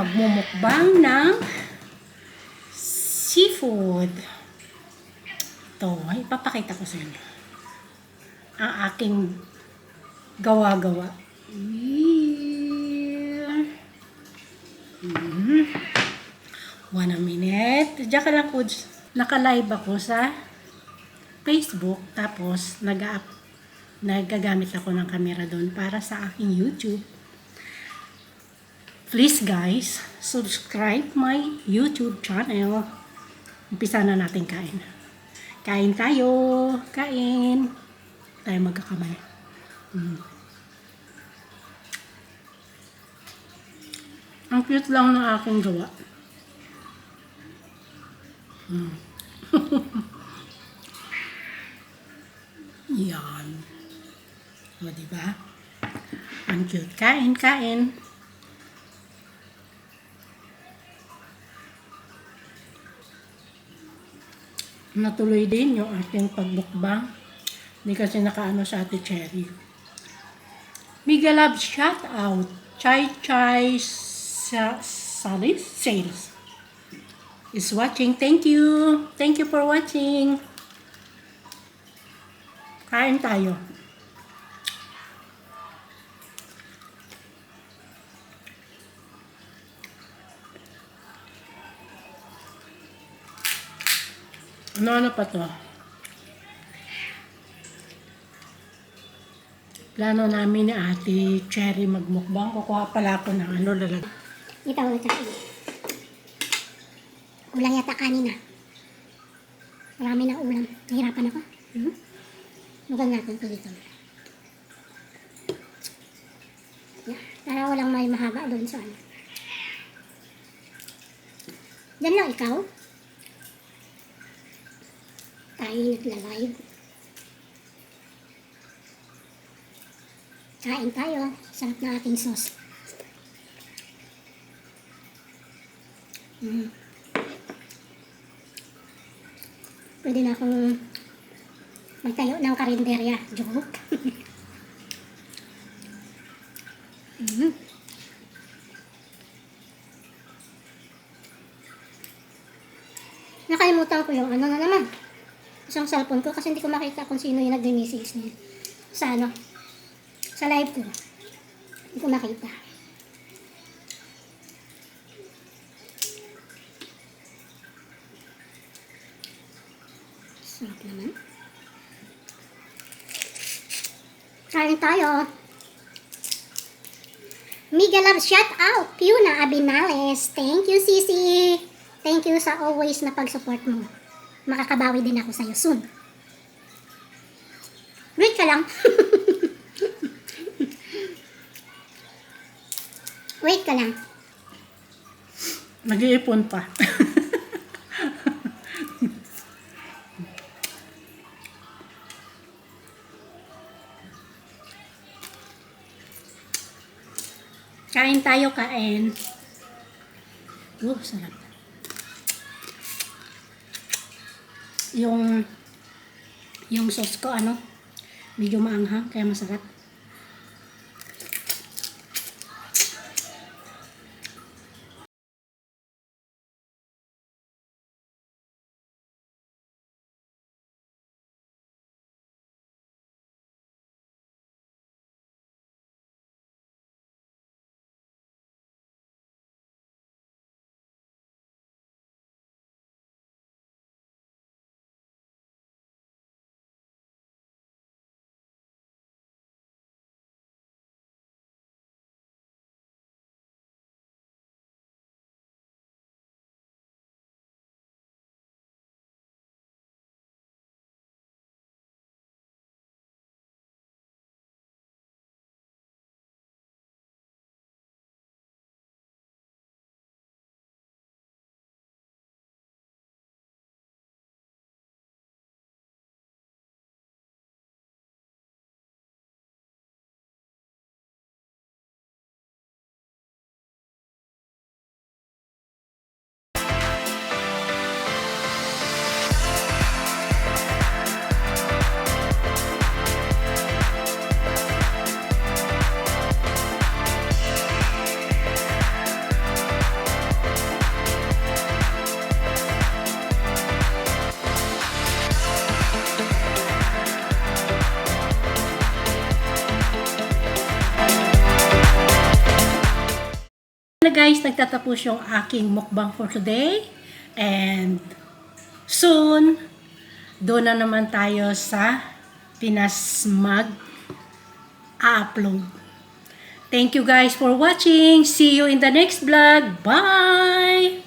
magmumukbang ng seafood. Ito, ipapakita ko sa inyo. Ang aking gawa-gawa. One minute. Diyan ka lang po. Naka-live ako sa Facebook. Tapos, nagagamit ako ng camera doon para sa aking YouTube. Please guys, subscribe my YouTube channel. Umpisa na natin kain. Kain tayo. Kain. Tayo magkakamay. Ang cute lang ng aking gawa. Yan. O, diba? Ang cute. Kain, kain. Natuloy din yung ating pagbukbang. Hindi kasi nakaano sa Ate Cherry. Mega love shout out. Chai Chai Salis Sales is watching. Thank you. Thank you for watching. Kain tayo. Ano pa to? Plano namin ni Ate Cherry magmukbang. Kukuha pala ako ng ano lalag. Ito ulit kain. Ulang yata kanina. Marami na ulam. Nahirapan ako. Lugan natin ito dito. Yeah. Para walang may mahaba doon sa ano. Diyan lang ikaw. Tayo nagla-live. Kain tayo. Sarap na ating sauce. Pwede na akong magtayo ng karinderya. Joke. Nakalimutan ko yung ano na naman. Isang cellphone ko kasi hindi ko makita kung sino yung nag-message niya. Sa ano? Sa live ko. Hindi ko makita. Sarap naman. Kain tayo. Mega love shout out. Piuna Abinales. Thank you, Sisi. Thank you sa always na pag-support mo. Makakabawi din ako sa'yo soon. Wait ka lang. Wait ka lang. Nag-iipon pa. Kain tayo, kain. Sarap. Yung sauce ko, medyo maanghang, kaya masarap. Na guys, nagtatapos yung aking mukbang for today. And soon, doon na naman tayo sa Pinas mag-upload. Thank you guys for watching. See you in the next vlog. Bye!